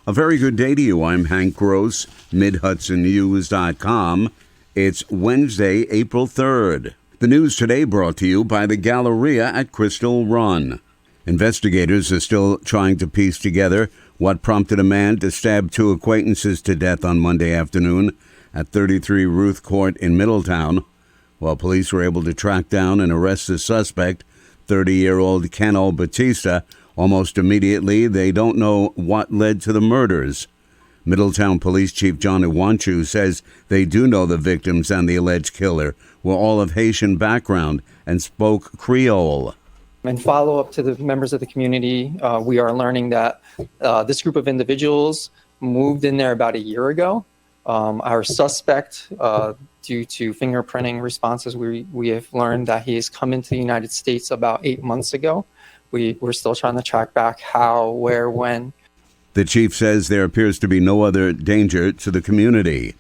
A very good day to you. I'm Hank Gross, MidHudsonNews.com. It's Wednesday, April 3rd. The news today brought to you by the Galleria at Crystal Run. Investigators are still trying to piece together what prompted a man to stab two acquaintances to death on Monday afternoon at 33 Ruth Court in Middletown. While police were able to track down and arrest the suspect, 30-year-old Keno Batista, almost immediately, they don't know what led to the murders. Middletown Police Chief John Iwanchu says they do know the victims and the alleged killer were all of Haitian background and spoke Creole. In follow-up to the members of the community, we are learning that this group of individuals moved in there about a year ago. Our suspect, due to fingerprinting responses, we have learned that he has come into the United States about 8 months ago. We're still trying to track back how, where, when. The chief says there appears to be no other danger to the community.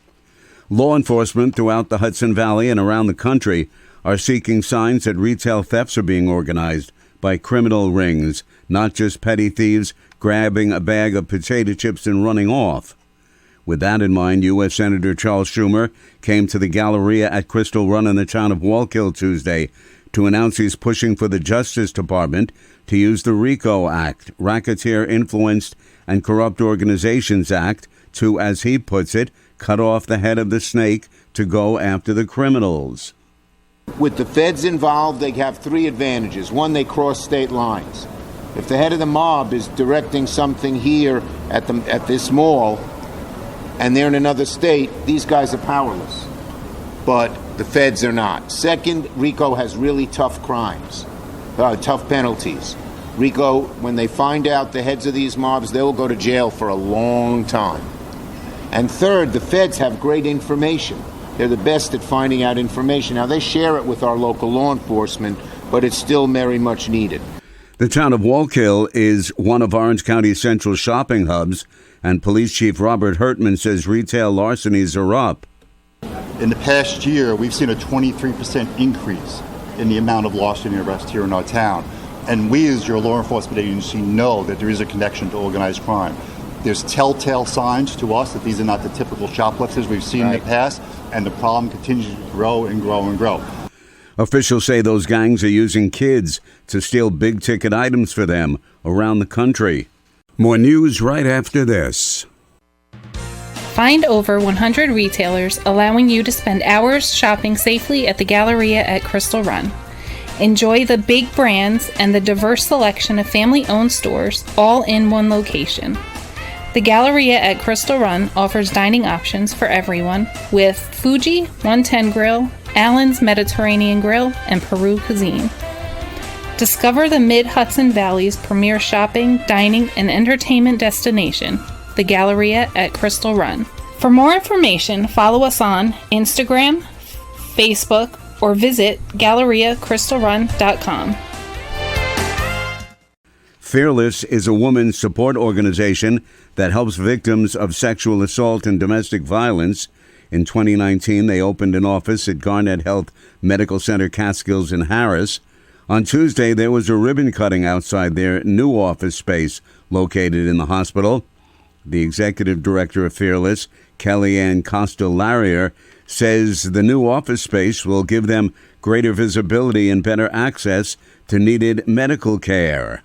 Law enforcement throughout the Hudson Valley and around the country are seeking signs that retail thefts are being organized by criminal rings, not just petty thieves grabbing a bag of potato chips and running off. With that in mind, U.S. Senator Charles Schumer came to the Galleria at Crystal Run in the town of Wallkill Tuesday to announce he's pushing for the Justice Department to use the RICO Act, Racketeer Influenced and Corrupt Organizations Act, to, as he puts it, cut off the head of the snake to go after the criminals. With the feds involved, they have three advantages. One, they cross state lines. If the head of the mob is directing something here at this mall and they're in another state, these guys are powerless. But the feds are not. Second, RICO has really tough crimes, tough penalties. RICO, when they find out the heads of these mobs, they will go to jail for a long time. And third, the feds have great information. They're the best at finding out information. Now, they share it with our local law enforcement, but it's still very much needed. The town of Wallkill is one of Orange County's central shopping hubs, and Police Chief Robert Hertman says retail larcenies are up. In the past year, we've seen a 23% increase in the amount of larceny arrests here in our town. And we, as your law enforcement agency, know that there is a connection to organized crime. There's telltale signs to us that these are not the typical shoplifters we've seen in the past, and the problem continues to grow and grow and grow. Officials say those gangs are using kids to steal big-ticket items for them around the country. More news right after this. Find over 100 retailers allowing you to spend hours shopping safely at the Galleria at Crystal Run. Enjoy the big brands and the diverse selection of family-owned stores all in one location. The Galleria at Crystal Run offers dining options for everyone with Fuji 110 Grill, Allen's Mediterranean Grill, and Peru Cuisine. Discover the Mid-Hudson Valley's premier shopping, dining, and entertainment destination, the Galleria at Crystal Run. For more information, follow us on Instagram, Facebook, or visit GalleriaCrystalRun.com. Fearless is a women's support organization that helps victims of sexual assault and domestic violence. In 2019, they opened an office at Garnet Health Medical Center Catskills in Harris. On Tuesday, there was a ribbon cutting outside their new office space located in the hospital. The executive director of Fearless, Kellyanne Costellarier, says the new office space will give them greater visibility and better access to needed medical care.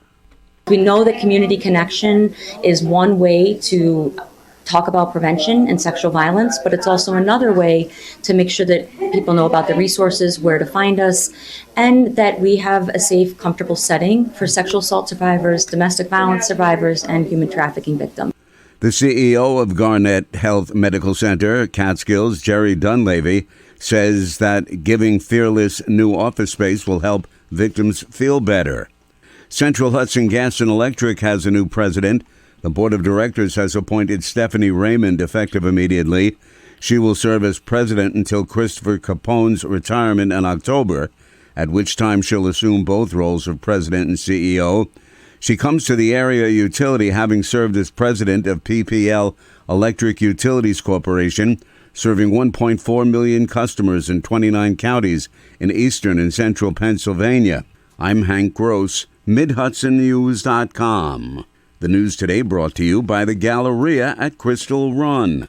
We know that community connection is one way to talk about prevention and sexual violence, but it's also another way to make sure that people know about the resources, where to find us, and that we have a safe, comfortable setting for sexual assault survivors, domestic violence survivors, and human trafficking victims. The CEO of Garnet Health Medical Center, Catskills, Jerry Dunleavy, says that giving Fearless new office space will help victims feel better. Central Hudson Gas and Electric has a new president. The board of directors has appointed Stephanie Raymond effective immediately. She will serve as president until Christopher Capone's retirement in October, at which time she'll assume both roles of president and CEO. She comes to the area utility having served as president of PPL Electric Utilities Corporation, serving 1.4 million customers in 29 counties in eastern and central Pennsylvania. I'm Hank Gross, MidHudsonNews.com. The news today brought to you by the Galleria at Crystal Run.